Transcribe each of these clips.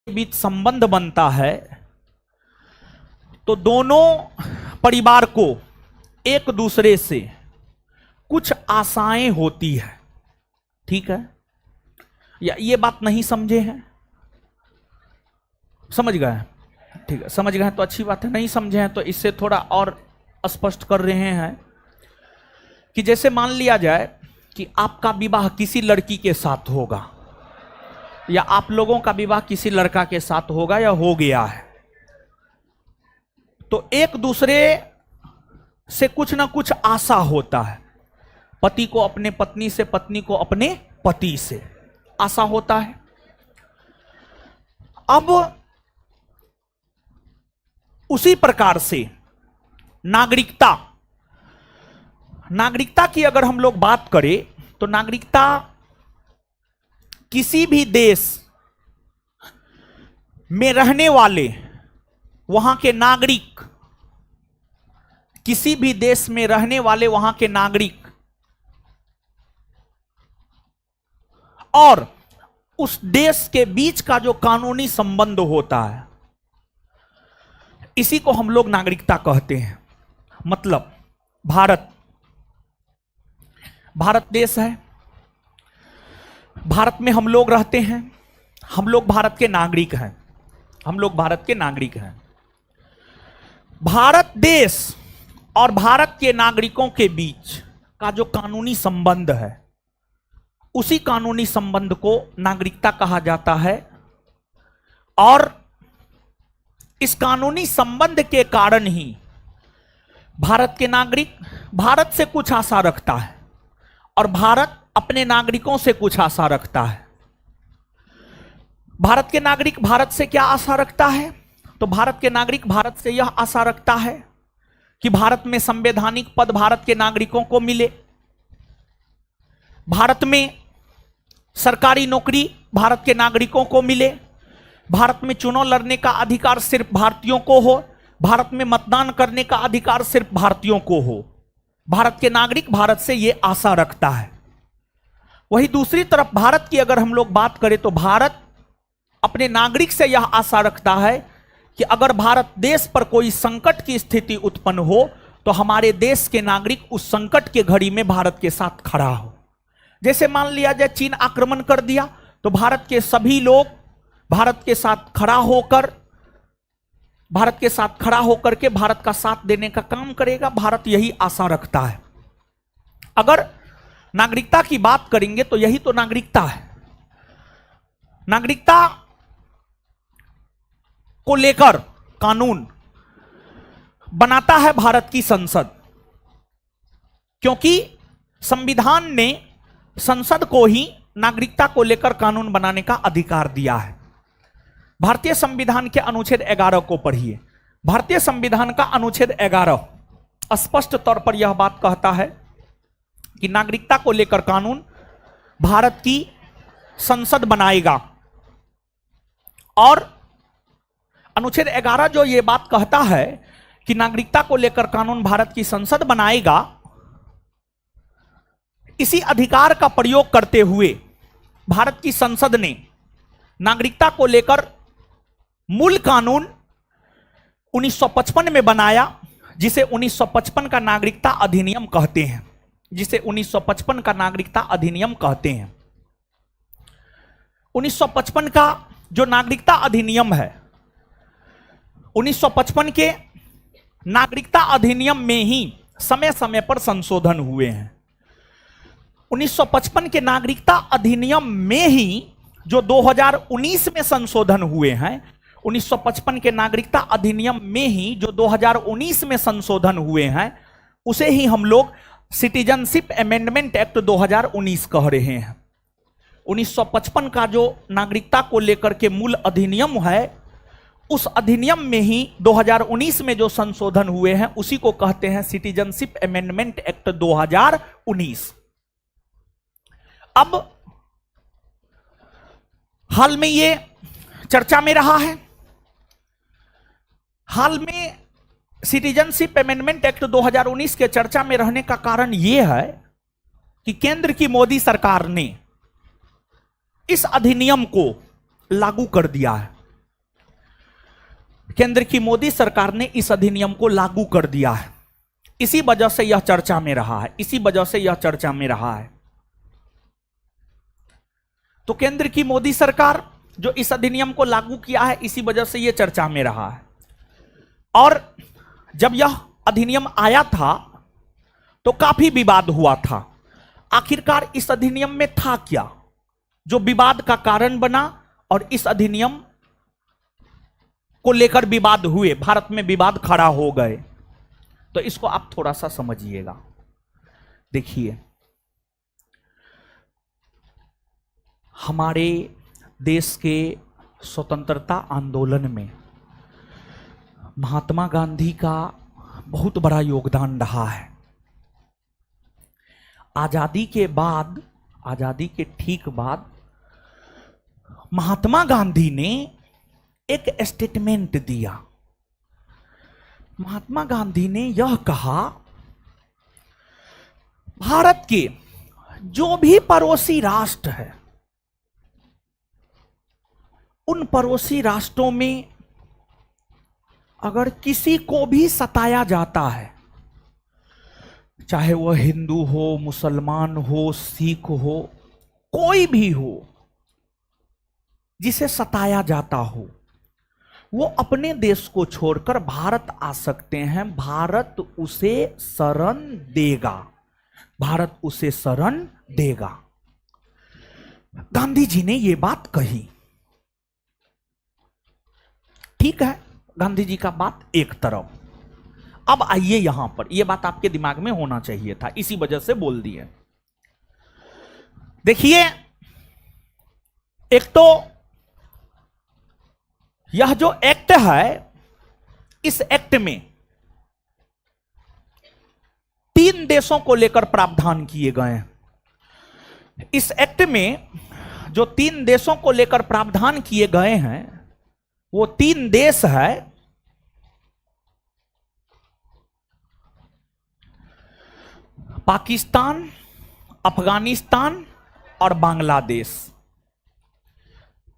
बीच संबंध बनता है तो दोनों परिवार को एक दूसरे से कुछ आशाएं होती है। ठीक है, या ये बात नहीं समझे हैं? समझ गए? ठीक है, समझ गए तो अच्छी बात है। नहीं समझे हैं तो इससे थोड़ा और स्पष्ट कर रहे हैं कि जैसे मान लिया जाए कि आपका विवाह किसी लड़की के साथ होगा या आप लोगों का विवाह किसी लड़का के साथ होगा या हो गया है, तो एक दूसरे से कुछ ना कुछ आशा होता है। पति को अपने पत्नी से, पत्नी को अपने पति से आशा होता है। अब उसी प्रकार से नागरिकता की अगर हम लोग बात करें तो नागरिकता किसी भी देश में रहने वाले वहां के नागरिक, किसी भी देश में रहने वाले वहां के नागरिक और उस देश के बीच का जो कानूनी संबंध होता है, इसी को हम लोग नागरिकता कहते हैं। मतलब भारत देश है, भारत में हम लोग रहते हैं, हम लोग भारत के नागरिक हैं, भारत देश और भारत के नागरिकों के बीच का जो कानूनी संबंध है, उसी कानूनी संबंध को नागरिकता कहा जाता है। और इस कानूनी संबंध के कारण ही भारत के नागरिक भारत से कुछ आशा रखता है और भारत अपने नागरिकों से कुछ आशा रखता है। भारत के नागरिक भारत से क्या आशा रखता है? तो भारत के नागरिक भारत से यह आशा रखता है कि भारत में संवैधानिक पद भारत के नागरिकों को मिले, भारत में सरकारी नौकरी भारत के नागरिकों को मिले, भारत में चुनाव लड़ने का अधिकार सिर्फ भारतीयों को हो, भारत में मतदान करने का अधिकार सिर्फ भारतीयों को हो। भारत के नागरिक भारत से यह आशा रखता है। वही दूसरी तरफ भारत की अगर हम लोग बात करें तो भारत अपने नागरिक से यह आशा रखता है कि अगर भारत देश पर कोई संकट की स्थिति उत्पन्न हो तो हमारे देश के नागरिक उस संकट के घड़ी में भारत के साथ खड़ा हो। जैसे मान लिया जाए चीन आक्रमण कर दिया तो भारत के सभी लोग भारत के साथ खड़ा होकर के भारत का साथ देने का काम करेगा। भारत यही आशा रखता है। अगर नागरिकता की बात करेंगे तो यही तो नागरिकता है। नागरिकता को लेकर कानून बनाता है भारत की संसद, क्योंकि संविधान ने संसद को ही नागरिकता को लेकर कानून बनाने का अधिकार दिया है। भारतीय संविधान के अनुच्छेद 11 को पढ़िए। भारतीय संविधान का अनुच्छेद 11 स्पष्ट तौर पर यह बात कहता है कि नागरिकता को लेकर कानून भारत की संसद बनाएगा। और अनुच्छेद 11 जो यह बात कहता है कि नागरिकता को लेकर कानून भारत की संसद बनाएगा, इसी अधिकार का प्रयोग करते हुए भारत की संसद ने नागरिकता को लेकर मूल कानून 1955 में बनाया, जिसे 1955 का नागरिकता अधिनियम कहते हैं। 1955 का जो नागरिकता अधिनियम है, 1955 के नागरिकता अधिनियम में ही समय समय पर संशोधन हुए हैं। 1955 के नागरिकता अधिनियम में ही जो 2019 में संशोधन हुए हैं, 1955 के नागरिकता अधिनियम में ही जो 2019 में संशोधन हुए हैं, उसे ही हम लोग सिटीजनशिप अमेंडमेंट एक्ट 2019 कह रहे हैं। 1955 का जो नागरिकता को लेकर के मूल अधिनियम है, उस अधिनियम में ही 2019 में जो संशोधन हुए हैं, उसी को कहते हैं सिटीजनशिप अमेंडमेंट एक्ट 2019। अब हाल में ये चर्चा में रहा है। हाल में सिटीजनशिप अमेंडमेंट एक्ट 2019 के चर्चा में रहने का कारण यह है कि केंद्र की मोदी सरकार ने इस अधिनियम को लागू कर दिया है। केंद्र की मोदी सरकार ने इस अधिनियम को लागू कर दिया है। इसी वजह से यह चर्चा में रहा है, इसी वजह से यह चर्चा में रहा है। तो केंद्र की मोदी सरकार जो इस अधिनियम को लागू किया है, इसी वजह से यह चर्चा में रहा है। और जब यह अधिनियम आया था तो काफी विवाद हुआ था। आखिरकार इस अधिनियम में था क्या जो विवाद का कारण बना और इस अधिनियम को लेकर विवाद हुए, भारत में विवाद खड़ा हो गए। तो इसको आप थोड़ा सा समझिएगा। देखिए, हमारे देश के स्वतंत्रता आंदोलन में महात्मा गांधी का बहुत बड़ा योगदान रहा है। आजादी के बाद, आजादी के ठीक बाद महात्मा गांधी ने एक स्टेटमेंट दिया। महात्मा गांधी ने यह कहा, भारत के जो भी पड़ोसी राष्ट्र है, उन पड़ोसी राष्ट्रों में अगर किसी को भी सताया जाता है, चाहे वह हिंदू हो, मुसलमान हो, सिख हो, कोई भी हो, जिसे सताया जाता हो, वो अपने देश को छोड़कर भारत आ सकते हैं। भारत उसे शरण देगा, भारत उसे शरण देगा। गांधी जी ने यह बात कही। ठीक है, गांधी जी का बात एक तरफ। अब आइए यहां पर, यह बात आपके दिमाग में होना चाहिए था, इसी वजह से बोल दिए। देखिए, एक तो यह जो एक्ट है, इस एक्ट में 3 देशों को लेकर प्रावधान किए गए हैं। इस एक्ट में जो 3 देशों को लेकर प्रावधान किए गए हैं, वो 3 देश है पाकिस्तान, अफगानिस्तान और बांग्लादेश।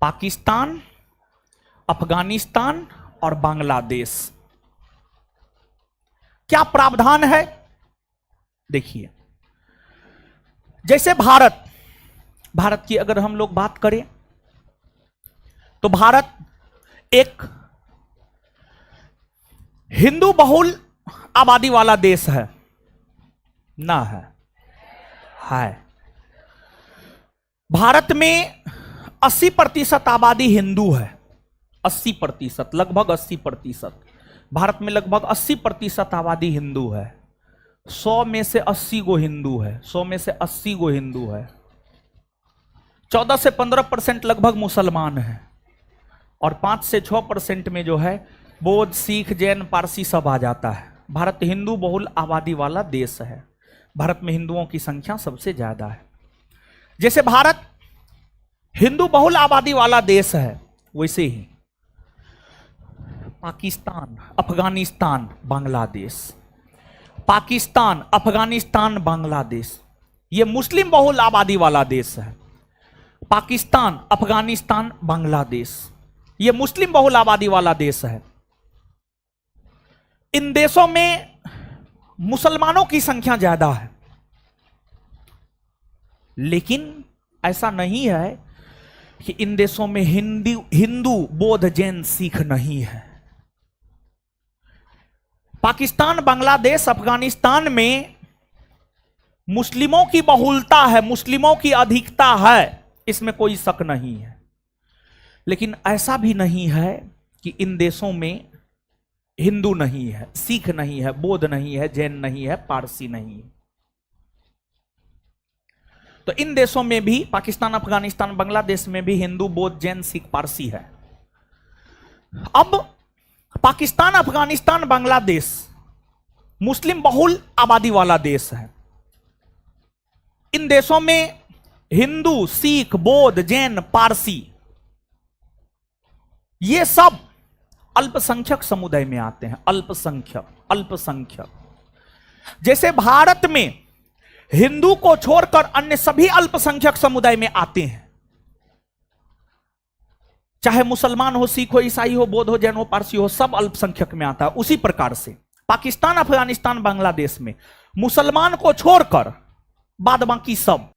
पाकिस्तान, अफगानिस्तान और बांग्लादेश। क्या प्रावधान है? देखिए, जैसे भारत की अगर हम लोग बात करें तो भारत एक हिंदू बहुल आबादी वाला देश है ना? है। भारत में 80% आबादी हिंदू है। 80%, लगभग 80%। भारत में लगभग 80% आबादी हिंदू है। 100 में से 80 गो हिंदू है, 100 में से 80 गो हिंदू है। 14 से 15% लगभग मुसलमान है और 5 से 6% में जो है बौद्ध, सिख, जैन, पारसी सब आ जाता है। भारत हिंदू बहुल आबादी वाला देश है। भारत में हिंदुओं की संख्या सबसे ज्यादा है। जैसे भारत हिंदू बहुल आबादी वाला देश है, वैसे ही पाकिस्तान, अफगानिस्तान, बांग्लादेश, पाकिस्तान, अफगानिस्तान, बांग्लादेश, ये मुस्लिम बहुल आबादी वाला देश है। पाकिस्तान, अफगानिस्तान, बांग्लादेश, ये मुस्लिम बहुल आबादी वाला देश है। इन देशों में मुसलमानों की संख्या ज्यादा है, लेकिन ऐसा नहीं है कि इन देशों में हिंदू, बौद्ध, जैन, सिख नहीं है। पाकिस्तान, बांग्लादेश, अफगानिस्तान में मुस्लिमों की बहुलता है, मुस्लिमों की अधिकता है, इसमें कोई शक नहीं है। लेकिन ऐसा भी नहीं है कि इन देशों में हिंदू नहीं है, सिख नहीं है, बौद्ध नहीं है, जैन नहीं है, पारसी नहीं है। तो इन देशों में भी, पाकिस्तान, अफगानिस्तान, बांग्लादेश में भी हिंदू, बौद्ध, जैन, सिख, पारसी है। अब पाकिस्तान, अफगानिस्तान, बांग्लादेश मुस्लिम बहुल आबादी वाला देश है। इन देशों में हिंदू, सिख, बौद्ध, जैन, पारसी, ये सब अल्पसंख्यक समुदाय में आते हैं। अल्पसंख्यक। जैसे भारत में हिंदू को छोड़कर अन्य सभी अल्पसंख्यक समुदाय में आते हैं। चाहे मुसलमान हो, सिख हो, ईसाई हो, बौद्ध हो, जैन हो, पारसी हो, सब अल्पसंख्यक में आता है। उसी प्रकार से पाकिस्तान, अफगानिस्तान, बांग्लादेश में मुसलमान को छोड़कर बाद बाकी सब